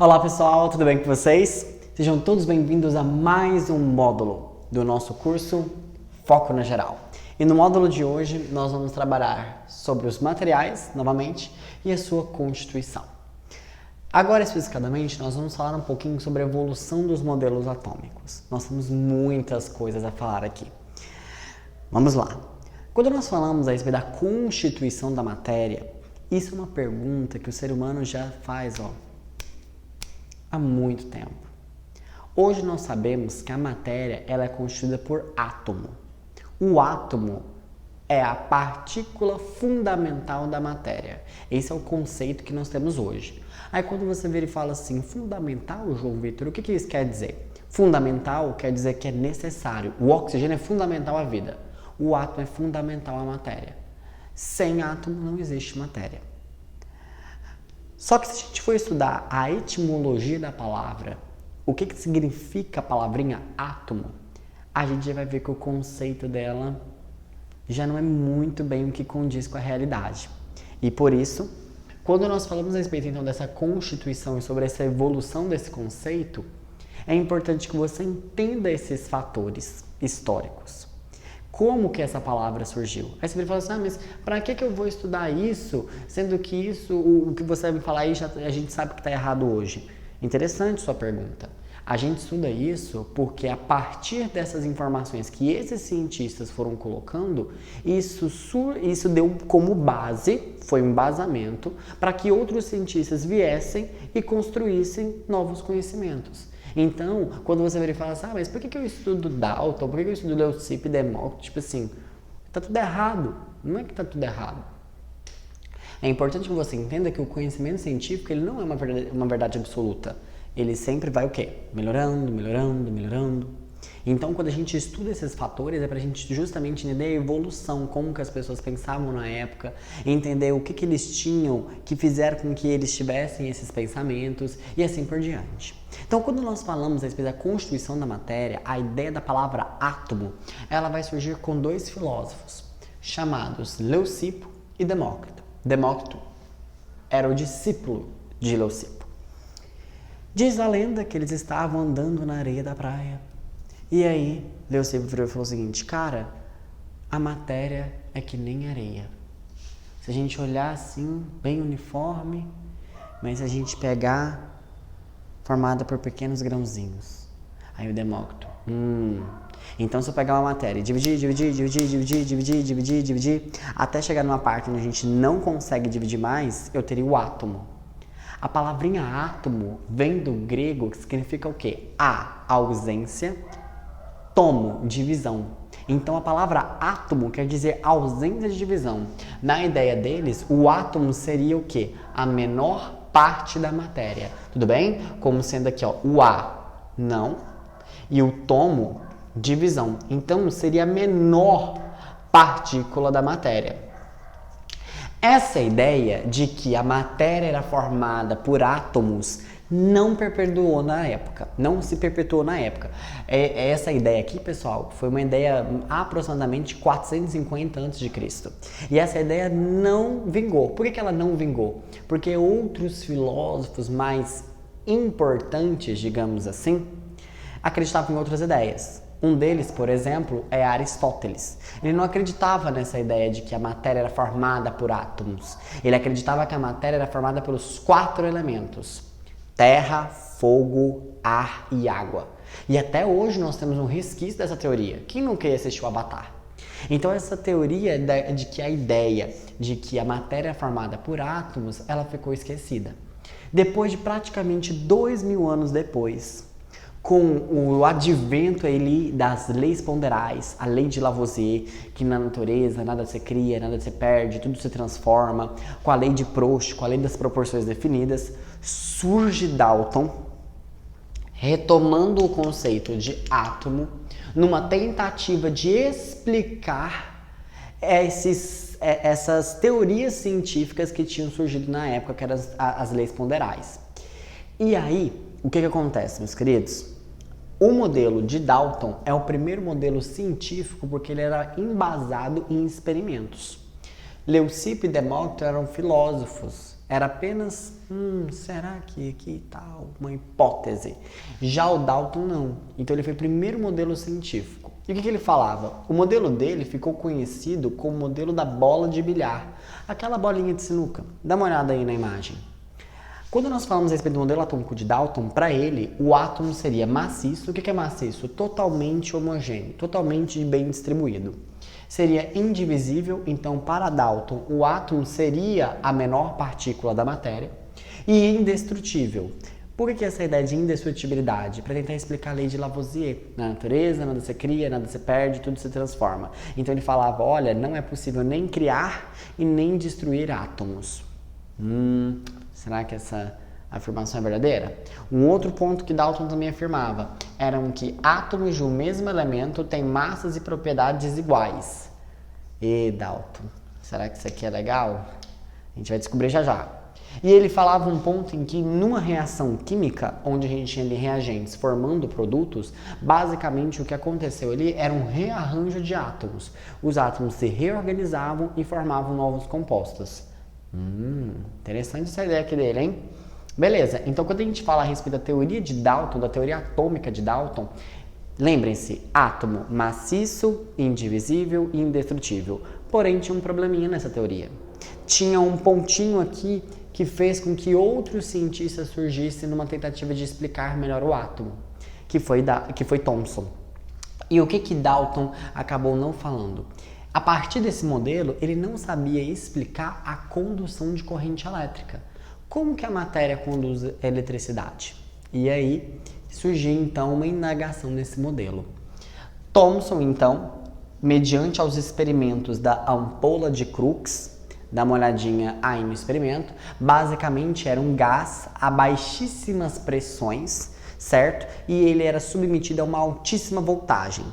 Olá pessoal, tudo bem com vocês? Sejam todos bem-vindos a mais um módulo do nosso curso Foco na Geral. E no módulo de hoje nós vamos trabalhar sobre os materiais, novamente, e a sua constituição. Agora, especificadamente, nós vamos falar um pouquinho sobre a evolução dos modelos atômicos. Nós temos muitas coisas a falar aqui. Vamos lá. Quando nós falamos a respeito da constituição da matéria, isso é uma pergunta que o ser humano já faz, há muito tempo. Hoje nós sabemos que a matéria ela é constituída por átomo. O átomo é a partícula fundamental da matéria. Esse é o conceito que nós temos hoje. Aí quando você vira e fala assim, fundamental, João Vitor, o que isso quer dizer? Fundamental quer dizer que é necessário. O oxigênio é fundamental à vida. O átomo é fundamental à matéria. Sem átomo não existe matéria. Só que se a gente for estudar a etimologia da palavra, o que significa a palavrinha átomo, a gente já vai ver que o conceito dela já não é muito bem o que condiz com a realidade. E por isso, quando nós falamos a respeito então dessa constituição e sobre essa evolução desse conceito, é importante que você entenda esses fatores históricos. Como que essa palavra surgiu? Aí você fala assim, mas para que eu vou estudar isso, sendo que isso, o que você vai me falar aí, a gente sabe que está errado hoje? Interessante sua pergunta. A gente estuda isso porque a partir dessas informações que esses cientistas foram colocando, isso deu como base, foi um embasamento, para que outros cientistas viessem e construíssem novos conhecimentos. Então, quando você vem e fala assim, mas por que eu estudo Dalton, por que eu estudo Leucipo e Demócrito? Tipo assim, tá tudo errado. Não é que tá tudo errado. É importante que você entenda que o conhecimento científico ele não é uma verdade absoluta. Ele sempre vai o quê? Melhorando, melhorando, melhorando. Então, quando a gente estuda esses fatores, é para a gente justamente entender a evolução, como que as pessoas pensavam na época, entender o que eles tinham, que fizeram com que eles tivessem esses pensamentos e assim por diante. Então, quando nós falamos a respeito da constituição da matéria, a ideia da palavra átomo, ela vai surgir com dois filósofos, chamados Leucipo e Demócrito. Demócrito era o discípulo de Leucipo. Diz a lenda que eles estavam andando na areia da praia. E aí, Leucipo virou e falou o seguinte, cara, a matéria é que nem areia. Se a gente olhar assim, bem uniforme, mas se a gente pegar, formada por pequenos grãozinhos. Aí o Demócrito, então se eu pegar uma matéria e dividir, até chegar numa parte onde a gente não consegue dividir mais, eu teria o átomo. A palavrinha átomo vem do grego, que significa o quê? Ausência, tomo, divisão. Então a palavra átomo quer dizer ausência de divisão. Na ideia deles, o átomo seria o quê? A menor parte da matéria. Tudo bem? Como sendo aqui, o A, não, e o tomo, divisão. Então seria a menor partícula da matéria. Essa ideia de que a matéria era formada por átomos não perpetuou na época, não se perpetuou na época. Essa ideia aqui, pessoal, foi uma ideia aproximadamente 450 a.C. E essa ideia não vingou. Por que ela não vingou? Porque outros filósofos mais importantes, digamos assim, acreditavam em outras ideias. Um deles, por exemplo, é Aristóteles. Ele não acreditava nessa ideia de que a matéria era formada por átomos. Ele acreditava que a matéria era formada pelos 4 elementos: terra, fogo, ar e água. E até hoje nós temos um resquício dessa teoria. Quem nunca assistiu Avatar? Então essa teoria de que a ideia de que a matéria é formada por átomos, ela ficou esquecida. Depois de praticamente 2000 anos depois, com o advento ali das leis ponderais, a lei de Lavoisier, que na natureza nada se cria, nada se perde, tudo se transforma, com a lei de Proust, com a lei das proporções definidas, surge Dalton, retomando o conceito de átomo, numa tentativa de explicar essas teorias científicas que tinham surgido na época, que eram as leis ponderais. E aí, o que acontece, meus queridos? O modelo de Dalton é o primeiro modelo científico porque ele era embasado em experimentos. Leucipo e Demócrito eram filósofos, era apenas será que aqui tal? Uma hipótese. Já o Dalton não. Então ele foi o primeiro modelo científico. E o que ele falava? O modelo dele ficou conhecido como o modelo da bola de bilhar. Aquela bolinha de sinuca. Dá uma olhada aí na imagem. Quando nós falamos a respeito do modelo atômico de Dalton, para ele, o átomo seria maciço. O que é maciço? Totalmente homogêneo, totalmente bem distribuído. Seria indivisível, então para Dalton, o átomo seria a menor partícula da matéria. E indestrutível. Por que essa ideia de indestrutibilidade? Para tentar explicar a lei de Lavoisier. Na natureza, nada se cria, nada se perde, tudo se transforma. Então ele falava, olha, não é possível nem criar e nem destruir átomos. Será que essa afirmação é verdadeira? Um outro ponto que Dalton também afirmava eram que átomos de um mesmo elemento têm massas e propriedades iguais. E Dalton, será que isso aqui é legal? A gente vai descobrir já já. E ele falava um ponto em que numa reação química, onde a gente tinha ali reagentes formando produtos, basicamente o que aconteceu ali era um rearranjo de átomos. Os átomos se reorganizavam e formavam novos compostos. Interessante essa ideia aqui dele, hein? Beleza, então quando a gente fala a respeito da teoria de Dalton, da teoria atômica de Dalton, lembrem-se, átomo maciço, indivisível e indestrutível. Porém, tinha um probleminha nessa teoria. Tinha um pontinho aqui que fez com que outros cientistas surgissem numa tentativa de explicar melhor o átomo, que foi Thomson. E o que Dalton acabou não falando? A partir desse modelo, ele não sabia explicar a condução de corrente elétrica. Como que a matéria conduz eletricidade? E aí surgiu então uma indagação nesse modelo. Thomson, então, mediante aos experimentos da ampola de Crookes, dá uma olhadinha aí no experimento, basicamente era um gás a baixíssimas pressões, certo? E ele era submetido a uma altíssima voltagem.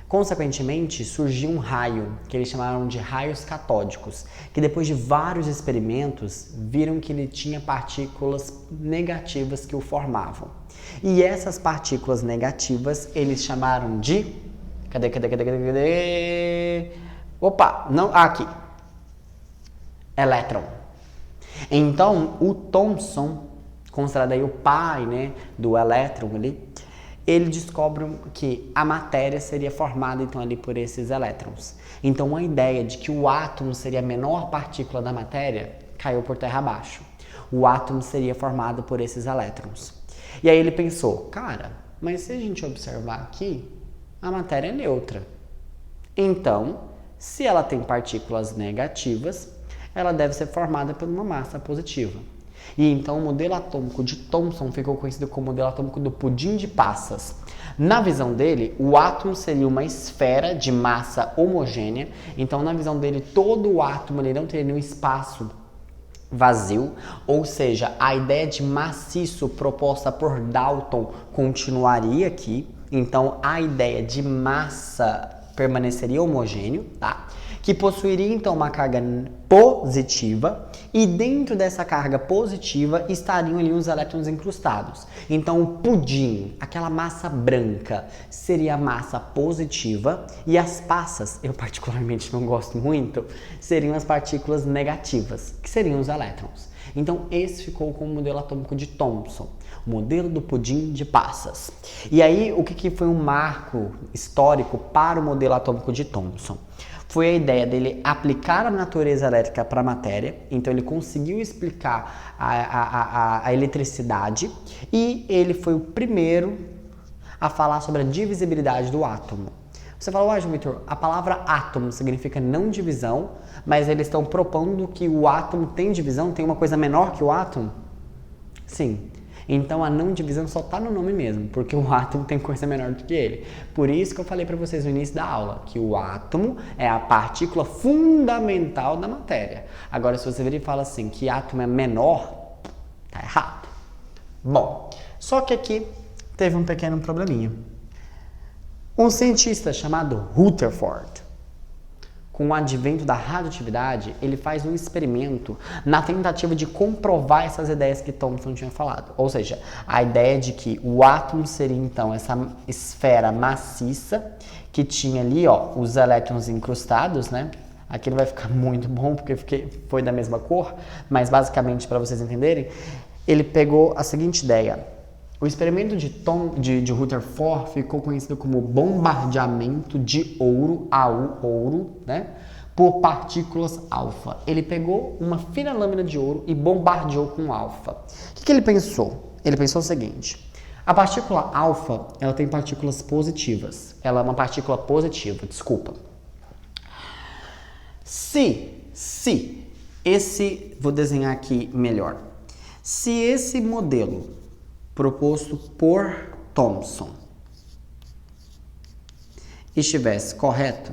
Consequentemente, surgiu um raio, que eles chamaram de raios catódicos, que depois de vários experimentos, viram que ele tinha partículas negativas que o formavam. E essas partículas negativas, eles chamaram de... Cadê? Opa, não, aqui. Elétron. Então, o Thomson, considerado aí o pai, né, do elétron ali, ele descobre que a matéria seria formada então ali por esses elétrons. Então a ideia de que o átomo seria a menor partícula da matéria caiu por terra abaixo. O átomo seria formado por esses elétrons. E aí ele pensou, cara, mas se a gente observar aqui, a matéria é neutra. Então, se ela tem partículas negativas, ela deve ser formada por uma massa positiva. E então o modelo atômico de Thomson ficou conhecido como modelo atômico do pudim de passas. Na visão dele, o átomo seria uma esfera de massa homogênea. Então, na visão dele, todo o átomo ele não teria nenhum espaço vazio, ou seja, a ideia de maciço proposta por Dalton continuaria aqui. Então, a ideia de massa permaneceria homogêneo, tá? Que possuiria então uma carga positiva e dentro dessa carga positiva estariam ali os elétrons incrustados. Então o pudim, aquela massa branca, seria a massa positiva e as passas, eu particularmente não gosto muito, seriam as partículas negativas, que seriam os elétrons. Então esse ficou como o modelo atômico de Thomson, o modelo do pudim de passas. E aí o que foi um marco histórico para o modelo atômico de Thomson? Foi a ideia dele aplicar a natureza elétrica para a matéria, então ele conseguiu explicar a eletricidade e ele foi o primeiro a falar sobre a divisibilidade do átomo. Você fala, ué, João Vitor, a palavra átomo significa não divisão, mas eles estão propondo que o átomo tem divisão, tem uma coisa menor que o átomo? Sim. Então a não divisão só está no nome mesmo, porque o átomo tem coisa menor do que ele. Por isso que eu falei para vocês no início da aula, que o átomo é a partícula fundamental da matéria. Agora, se você vir e fala assim, que átomo é menor, tá errado. Bom, só que aqui teve um pequeno probleminha. Um cientista chamado Rutherford, com o advento da radioatividade, ele faz um experimento na tentativa de comprovar essas ideias que Thomson tinha falado. Ou seja, a ideia de que o átomo seria então essa esfera maciça que tinha ali, ó, os elétrons incrustados, né? Aqui não vai ficar muito bom porque foi da mesma cor, mas basicamente para vocês entenderem, ele pegou a seguinte ideia. O experimento de Rutherford ficou conhecido como bombardeamento de ouro, ouro, né, por partículas alfa. Ele pegou uma fina lâmina de ouro e bombardeou com alfa. O que ele pensou? Ele pensou o seguinte: a partícula alfa, ela tem partículas positivas. Ela é uma partícula positiva, desculpa. Vou desenhar aqui melhor. Se esse modelo proposto por Thomson estivesse correto,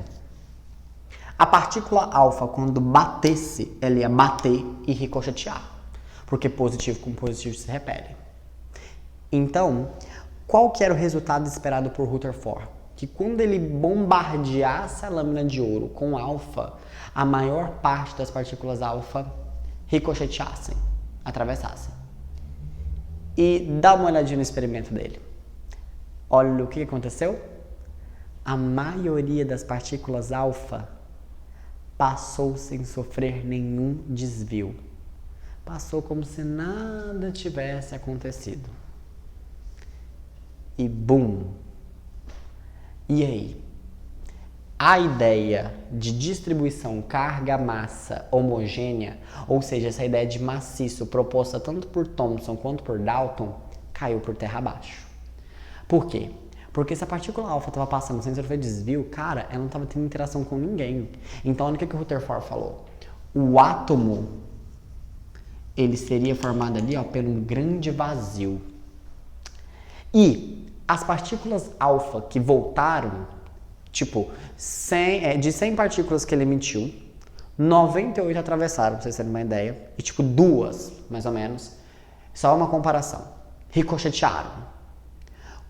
a partícula alfa, quando batesse, ela ia bater e ricochetear, porque positivo com positivo se repele. Então, qual que era o resultado esperado por Rutherford? Que quando ele bombardeasse a lâmina de ouro com alfa, a maior parte das partículas alfa ricocheteassem, atravessassem. E dá uma olhadinha no experimento dele. Olha o que aconteceu. A maioria das partículas alfa passou sem sofrer nenhum desvio. Passou como se nada tivesse acontecido. E bum! E aí? A ideia de distribuição carga-massa homogênea, ou seja, essa ideia de maciço proposta tanto por Thomson quanto por Dalton, caiu por terra abaixo. Por quê? Porque se a partícula alfa estava passando sem sofrer desvio, cara, ela não estava tendo interação com ninguém. Então, olha o que o Rutherford falou. O átomo, ele seria formado ali, ó, por um grande vazio. E as partículas alfa que voltaram, tipo, de 100 partículas que ele emitiu, 98 atravessaram, pra vocês terem uma ideia. E tipo, 2, mais ou menos, só uma comparação, ricochetearam.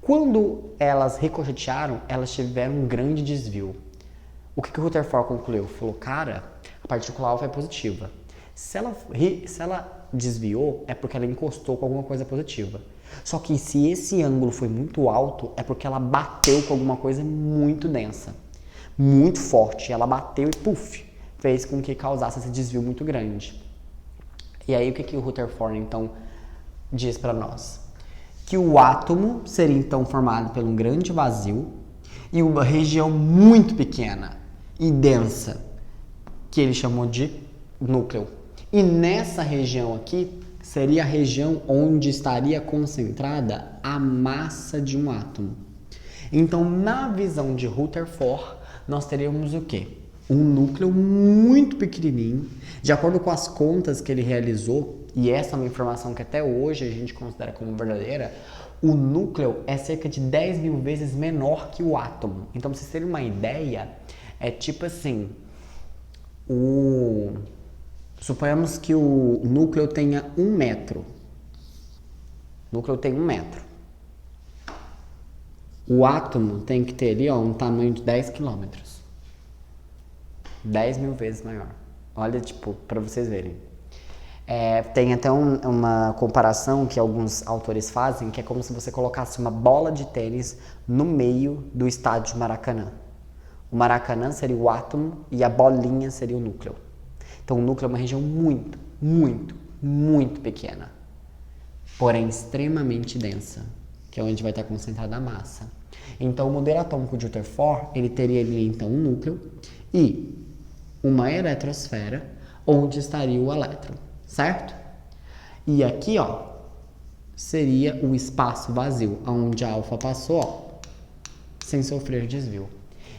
Quando elas ricochetearam, elas tiveram um grande desvio. O que o Rutherford concluiu? Falou, cara, a partícula alfa é positiva. Se ela desviou, é porque ela encostou com alguma coisa positiva. Só que se esse ângulo foi muito alto, é porque ela bateu com alguma coisa muito densa, muito forte. Ela bateu e, puf, fez com que causasse esse desvio muito grande. E aí, o que o Rutherford, então, diz para nós? Que o átomo seria, então, formado por um grande vazio e uma região muito pequena e densa, que ele chamou de núcleo. E nessa região aqui, seria a região onde estaria concentrada a massa de um átomo. Então, na visão de Rutherford, nós teríamos o quê? Um núcleo muito pequenininho, de acordo com as contas que ele realizou, e essa é uma informação que até hoje a gente considera como verdadeira, o núcleo é cerca de 10 mil vezes menor que o átomo. Então, pra vocês terem uma ideia, é tipo assim, suponhamos que o núcleo tenha 1 metro. O núcleo tem 1 metro. O átomo tem que ter ali, ó, um tamanho de 10 quilômetros. 10 mil vezes maior. Olha, tipo, para vocês verem. Tem até uma comparação que alguns autores fazem, que é como se você colocasse uma bola de tênis no meio do estádio de Maracanã. O Maracanã seria o átomo e a bolinha seria o núcleo. Então, o núcleo é uma região muito, muito, muito pequena, porém extremamente densa, que é onde vai estar concentrada a massa. Então, o modelo atômico de Rutherford, ele teria ali, então, um núcleo e uma eletrosfera, onde estaria o elétron, certo? E aqui, ó, seria o espaço vazio, onde a alfa passou, ó, sem sofrer desvio.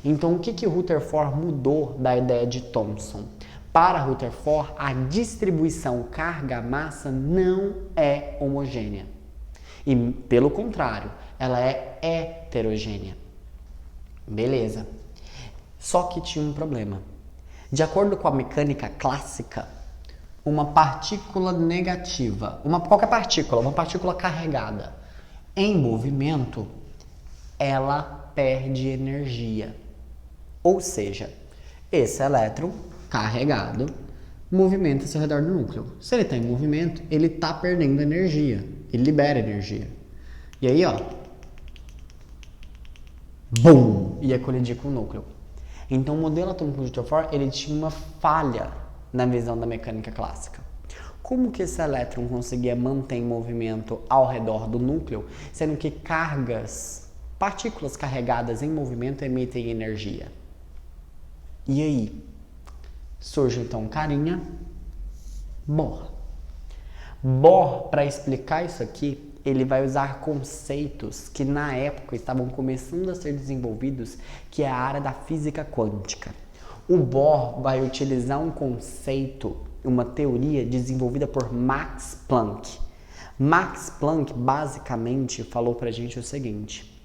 Então, o que o Rutherford mudou da ideia de Thomson? Para Rutherford, a distribuição carga-massa não é homogênea. E, pelo contrário, ela é heterogênea. Beleza. Só que tinha um problema. De acordo com a mecânica clássica, uma partícula negativa, qualquer partícula, uma partícula carregada em movimento, ela perde energia. Ou seja, esse elétron carregado movimenta-se ao redor do núcleo. Se ele está em movimento, ele está perdendo energia. Ele libera energia. E aí, ó, bum, ia colidir com o núcleo. Então, o modelo atômico de Rutherford, ele tinha uma falha na visão da mecânica clássica. Como que esse elétron conseguia manter em movimento ao redor do núcleo, sendo que partículas carregadas em movimento emitem energia? E aí? Surge então um carinha, Bohr. Bohr, para explicar isso aqui, ele vai usar conceitos que na época estavam começando a ser desenvolvidos, que é a área da física quântica. O Bohr vai utilizar um conceito, uma teoria desenvolvida por Max Planck. Max Planck basicamente falou para a gente o seguinte,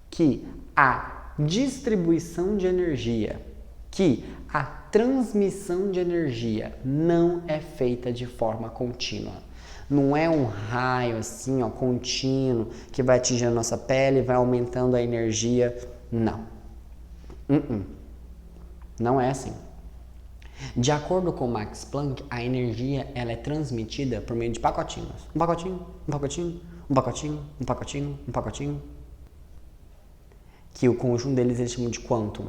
que a distribuição de energia, que a transmissão de energia não é feita de forma contínua. Não é um raio assim, ó, contínuo, que vai atingir a nossa pele e vai aumentando a energia. Não. Não é assim. De acordo com Max Planck, a energia ela é transmitida por meio de pacotinhos. Um pacotinho, um pacotinho, um pacotinho, um pacotinho, um pacotinho. Que o conjunto deles eles chamam de quantum.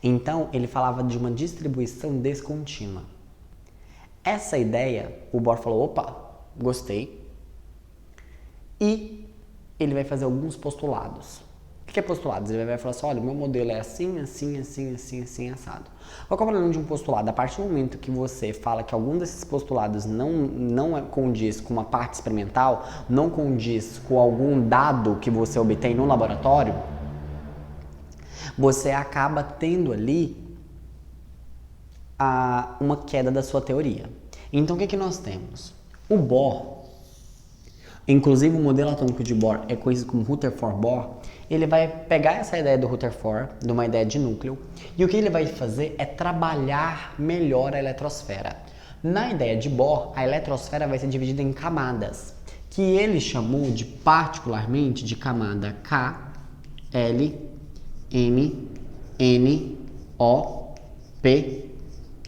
Então, ele falava de uma distribuição descontínua. Essa ideia, o Bohr falou, opa, gostei. E ele vai fazer alguns postulados. O que é postulados? Ele vai falar assim, olha, o meu modelo é assim, assim, assim, assim, assim, assado. Qual é o problema de um postulado? A partir do momento que você fala que algum desses postulados não condiz com uma parte experimental, não condiz com algum dado que você obtém no laboratório, você acaba tendo ali uma queda da sua teoria. Então, o que nós temos? O Bohr, inclusive o modelo atômico de Bohr é conhecido como Rutherford-Bohr, ele vai pegar essa ideia do Rutherford, de uma ideia de núcleo, e o que ele vai fazer é trabalhar melhor a eletrosfera. Na ideia de Bohr, a eletrosfera vai ser dividida em camadas, que ele chamou de particularmente de camada K, L, M, N, O, P,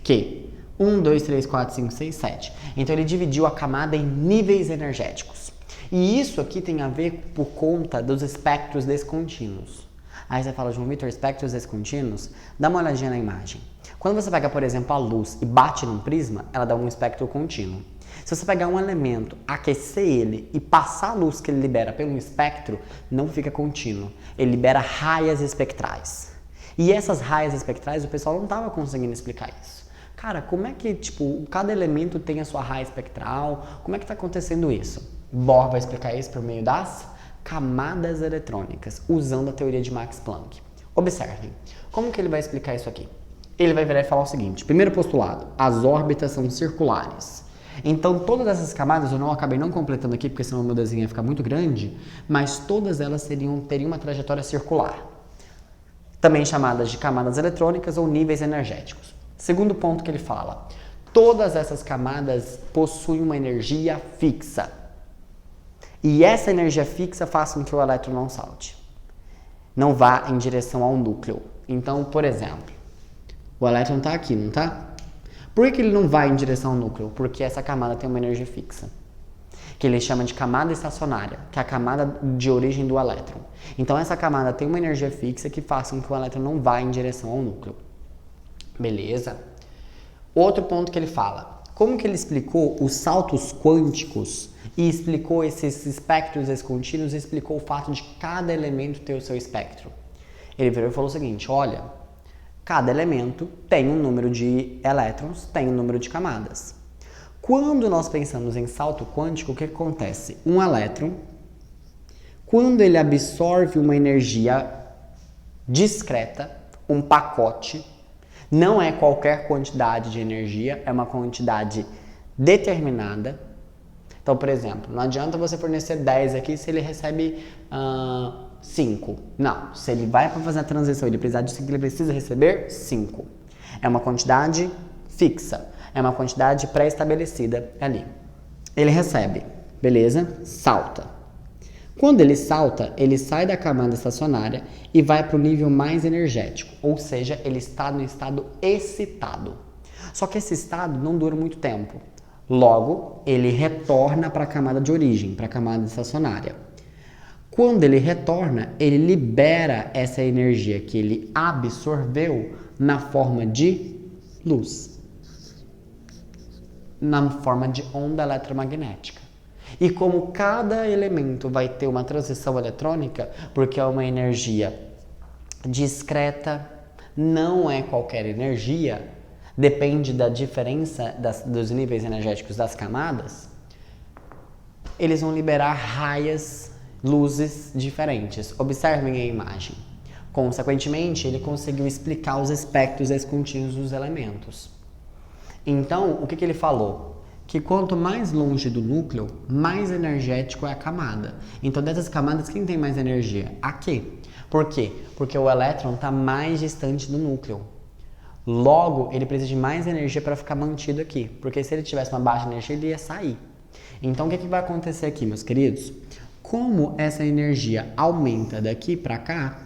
Q. 1, 2, 3, 4, 5, 6, 7. Então ele dividiu a camada em níveis energéticos. E isso aqui tem a ver por conta dos espectros descontínuos. Aí você fala, João Vitor, espectros descontínuos? Dá uma olhadinha na imagem. Quando você pega, por exemplo, a luz e bate num prisma, ela dá um espectro contínuo. Se você pegar um elemento, aquecer ele e passar a luz que ele libera pelo espectro, não fica contínuo. Ele libera raias espectrais. E essas raias espectrais, o pessoal não estava conseguindo explicar isso. Cara, como é que, cada elemento tem a sua raia espectral? Como é que está acontecendo isso? Bohr vai explicar isso por meio das camadas eletrônicas, usando a teoria de Max Planck. Observem, como que ele vai explicar isso aqui? Ele vai virar e falar o seguinte, primeiro postulado, as órbitas são circulares. Então, todas essas camadas, eu acabei não completando aqui, porque senão o meu desenho ia ficar muito grande, mas todas elas teriam uma trajetória circular, também chamadas de camadas eletrônicas ou níveis energéticos. Segundo ponto que ele fala, todas essas camadas possuem uma energia fixa. E essa energia fixa faz com que o elétron não salte, não vá em direção ao núcleo. Então, por exemplo, o elétron está aqui, não está? Por que ele não vai em direção ao núcleo? Porque essa camada tem uma energia fixa, que ele chama de camada estacionária, que é a camada de origem do elétron. Então, essa camada tem uma energia fixa que faz com que o elétron não vá em direção ao núcleo. Beleza? Outro ponto que ele fala, como que ele explicou os saltos quânticos e explicou esses espectros descontínuos e explicou o fato de cada elemento ter o seu espectro? Ele virou e falou o seguinte, olha, cada elemento tem um número de elétrons, tem um número de camadas. Quando nós pensamos em salto quântico, o que acontece? Um elétron, quando ele absorve uma energia discreta, um pacote, não é qualquer quantidade de energia, é uma quantidade determinada. Então, por exemplo, não adianta você fornecer 10 aqui se ele recebe 5. Não, se ele vai para fazer a transição, ele precisa disso, ele precisa receber 5. É uma quantidade fixa, é uma quantidade pré-estabelecida ali. Ele recebe, beleza? Salta. Quando ele salta, ele sai da camada estacionária e vai para o nível mais energético, ou seja, ele está no estado excitado. Só que esse estado não dura muito tempo. Logo, ele retorna para a camada de origem, para a camada estacionária. Quando ele retorna, ele libera essa energia que ele absorveu na forma de luz. na forma de onda eletromagnética. E como cada elemento vai ter uma transição eletrônica, porque é uma energia discreta, não é qualquer energia, depende da diferença dos níveis energéticos das camadas, eles vão liberar raias, luzes diferentes. Observem a imagem. Consequentemente, ele conseguiu explicar os espectros descontínuos dos elementos. Então, o que ele falou? Que quanto mais longe do núcleo, mais energético é a camada. Então, dessas camadas, quem tem mais energia? Aqui. Por quê? Porque o elétron está mais distante do núcleo. Logo, ele precisa de mais energia para ficar mantido aqui. Porque se ele tivesse uma baixa energia, ele ia sair. Então, o que vai acontecer aqui, meus queridos? Como essa energia aumenta daqui para cá,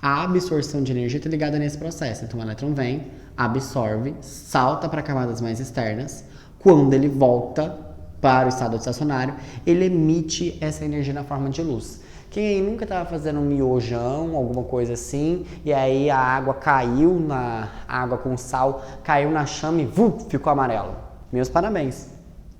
a absorção de energia está ligada nesse processo. Então, o elétron vem, absorve, salta para camadas mais externas. Quando ele volta para o estado estacionário, ele emite essa energia na forma de luz. Quem aí nunca estava fazendo um miojão, alguma coisa assim, e aí a água caiu a água com sal, caiu na chama e ficou amarelo? Meus parabéns.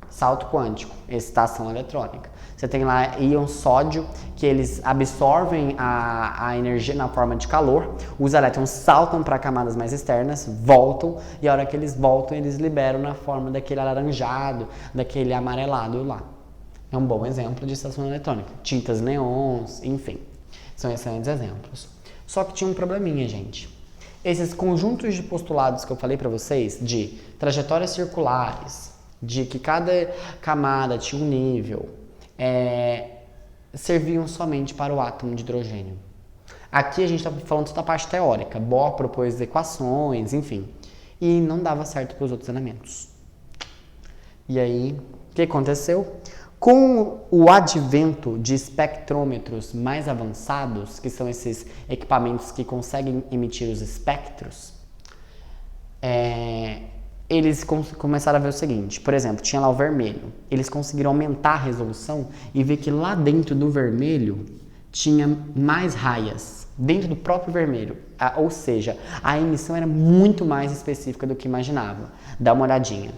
Salto quântico, excitação eletrônica. Você tem lá íon sódio, que eles absorvem a energia na forma de calor, os elétrons saltam para camadas mais externas, voltam, e a hora que eles voltam, eles liberam na forma daquele alaranjado, daquele amarelado lá. É um bom exemplo de excitação eletrônica. Tintas neons, enfim, são excelentes exemplos. Só que tinha um probleminha, gente. Esses conjuntos de postulados que eu falei para vocês, de trajetórias circulares, de que cada camada tinha um nível, serviam somente para o átomo de hidrogênio. Aqui a gente está falando toda a parte teórica. Bohr propôs equações, enfim, e não dava certo para os outros elementos. E aí, o que aconteceu? Com o advento de espectrômetros mais avançados, que são esses equipamentos que conseguem emitir os espectros, eles começaram a ver o seguinte, por exemplo, tinha lá o vermelho, eles conseguiram aumentar a resolução e ver que lá dentro do vermelho tinha mais raias, dentro do próprio vermelho, ou seja, a emissão era muito mais específica do que imaginava. Dá uma olhadinha.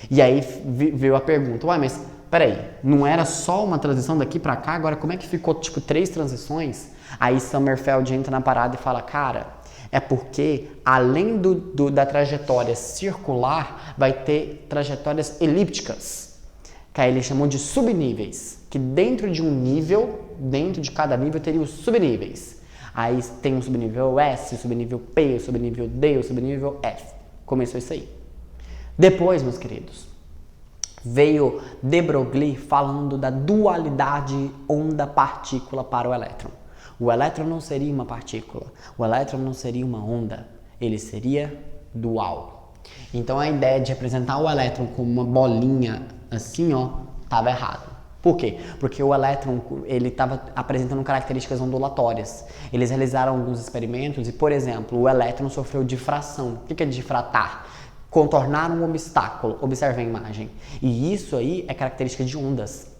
E aí veio a pergunta, uai, mas peraí, não era só uma transição daqui para cá, agora como é que ficou tipo 3 transições? Aí Sommerfeld entra na parada e fala, cara, é porque além da trajetória circular, vai ter trajetórias elípticas, que aí ele chamou de subníveis, que dentro de um nível, dentro de cada nível teria os subníveis. Aí tem o subnível S, o subnível P, o subnível D, o subnível F. Começou isso aí. Depois, meus queridos, veio de Broglie falando da dualidade onda-partícula para o elétron. O elétron não seria uma partícula, o elétron não seria uma onda, ele seria dual. Então a ideia de representar o elétron como uma bolinha assim, ó, estava errado. Por quê? Porque o elétron ele estava apresentando características ondulatórias. Eles realizaram alguns experimentos e, por exemplo, o elétron sofreu difração. O que é difratar? Contornar um obstáculo. Observe a imagem. E isso aí é característica de ondas.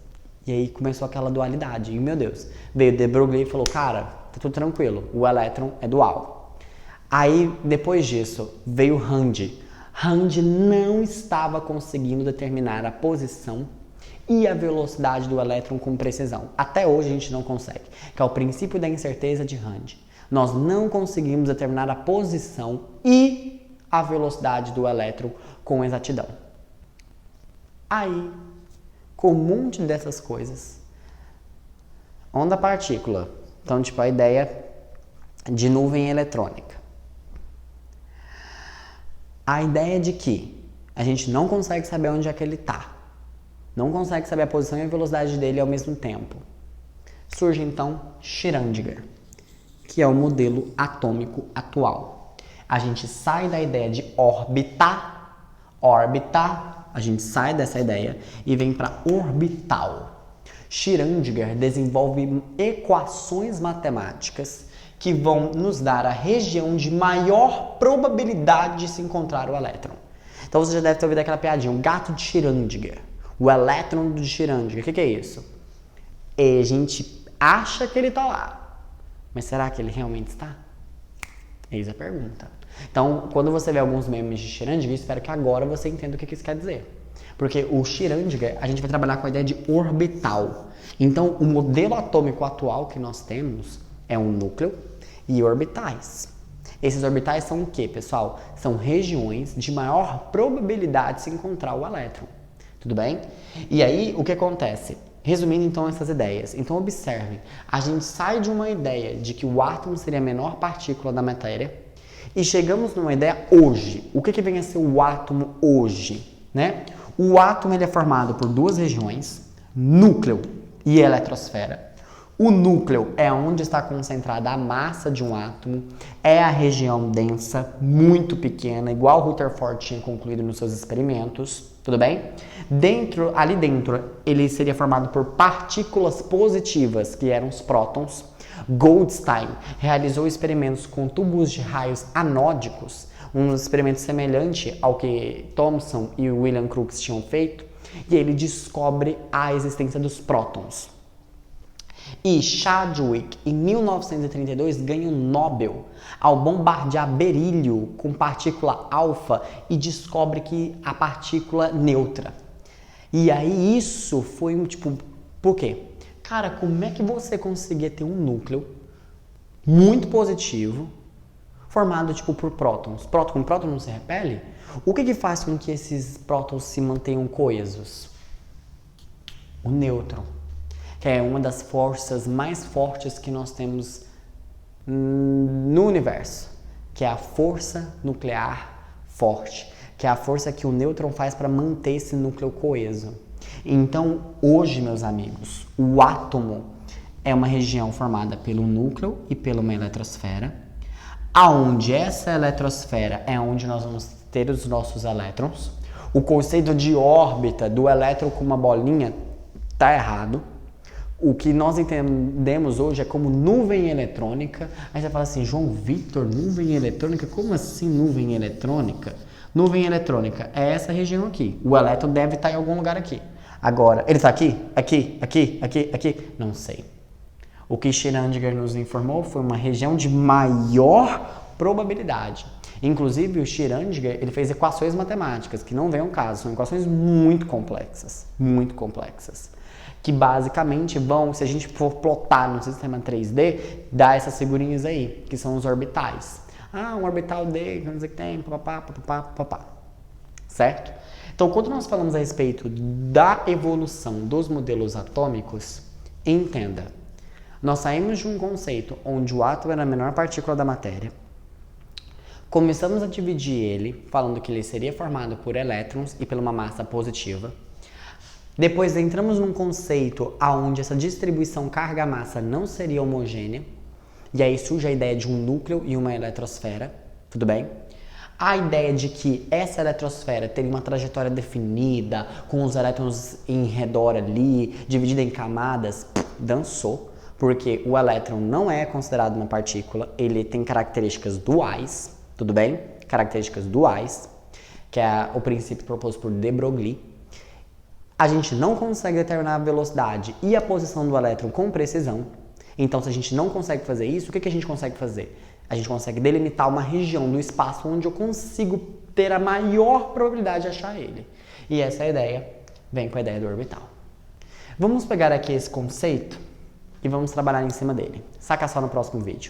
E aí começou aquela dualidade. E, meu Deus, veio de Broglie e falou, cara, tá tudo tranquilo, o elétron é dual. Aí, depois disso, veio Rand. Rand não estava conseguindo determinar a posição e a velocidade do elétron com precisão. Até hoje a gente não consegue, que é o princípio da incerteza de Rand. Nós não conseguimos determinar a posição e a velocidade do elétron com exatidão. Aí, com um monte dessas coisas, onda-partícula, então tipo a ideia de nuvem eletrônica. A ideia de que a gente não consegue saber onde é que ele está, não consegue saber a posição e a velocidade dele ao mesmo tempo. Surge então Schrödinger, que é o modelo atômico atual. A gente sai da ideia de órbita, a gente sai dessa ideia e vem para orbital. Schrödinger desenvolve equações matemáticas que vão nos dar a região de maior probabilidade de se encontrar o elétron. Então você já deve ter ouvido aquela piadinha, o gato de Schrödinger, o elétron de Schrödinger. O que é isso? A gente acha que ele está lá, mas será que ele realmente está? Eis a pergunta. Então, quando você vê alguns memes de Schrödinger, espero que agora você entenda o que isso quer dizer. Porque o Schrödinger, a gente vai trabalhar com a ideia de orbital. Então, o modelo atômico atual que nós temos é um núcleo e orbitais. Esses orbitais são o que, pessoal? São regiões de maior probabilidade de se encontrar o elétron. Tudo bem? E aí, o que acontece? Resumindo, então, essas ideias. Então, observem. A gente sai de uma ideia de que o átomo seria a menor partícula da matéria e chegamos numa ideia hoje. O que vem a ser o átomo hoje? Né? O átomo ele é formado por duas regiões, núcleo e eletrosfera. O núcleo é onde está concentrada a massa de um átomo, é a região densa, muito pequena, igual Rutherford tinha concluído nos seus experimentos, tudo bem? Ali dentro, ele seria formado por partículas positivas, que eram os prótons. Goldstein realizou experimentos com tubos de raios anódicos, um experimento semelhante ao que Thomson e William Crookes tinham feito, e ele descobre a existência dos prótons. E Chadwick, em 1932, ganha um Nobel ao bombardear berílio com partícula alfa e descobre que a partícula neutra. E aí isso foi por quê? Cara, como é que você conseguia ter um núcleo muito positivo formado por prótons? Próton não se repele? O que faz com que esses prótons se mantenham coesos? O nêutron, que é uma das forças mais fortes que nós temos no universo, que é a força nuclear forte, que é a força que o nêutron faz para manter esse núcleo coeso. Então, hoje, meus amigos, o átomo é uma região formada pelo núcleo e pela uma eletrosfera, aonde essa eletrosfera é onde nós vamos ter os nossos elétrons. O conceito de órbita do elétron com uma bolinha está errado. O que nós entendemos hoje é como nuvem eletrônica. Aí você fala assim, João Vitor, nuvem eletrônica? Como assim nuvem eletrônica? Nuvem eletrônica é essa região aqui. O elétron deve estar em algum lugar aqui. Agora, ele está aqui? Aqui? Não sei. O que Schrödinger nos informou foi uma região de maior probabilidade. Inclusive, o Schrödinger ele fez equações matemáticas, que não vem ao caso, são equações muito complexas, que basicamente vão, se a gente for plotar no sistema 3D, dá essas figurinhas aí, que são os orbitais. Um orbital D, não sei o que tem, papapá. Certo? Então, quando nós falamos a respeito da evolução dos modelos atômicos, entenda, nós saímos de um conceito onde o átomo era a menor partícula da matéria, começamos a dividir ele, falando que ele seria formado por elétrons e por uma massa positiva. Depois entramos num conceito onde essa distribuição carga-massa não seria homogênea, e aí surge a ideia de um núcleo e uma eletrosfera, tudo bem? A ideia de que essa eletrosfera teria uma trajetória definida, com os elétrons em redor ali, dividida em camadas, dançou, porque o elétron não é considerado uma partícula, ele tem características duais, tudo bem? Características duais, que é o princípio proposto por de Broglie. A gente não consegue determinar a velocidade e a posição do elétron com precisão. Então, se a gente não consegue fazer isso, o que a gente consegue fazer? A gente consegue delimitar uma região do espaço onde eu consigo ter a maior probabilidade de achar ele. E essa ideia vem com a ideia do orbital. Vamos pegar aqui esse conceito e vamos trabalhar em cima dele. Saca só no próximo vídeo.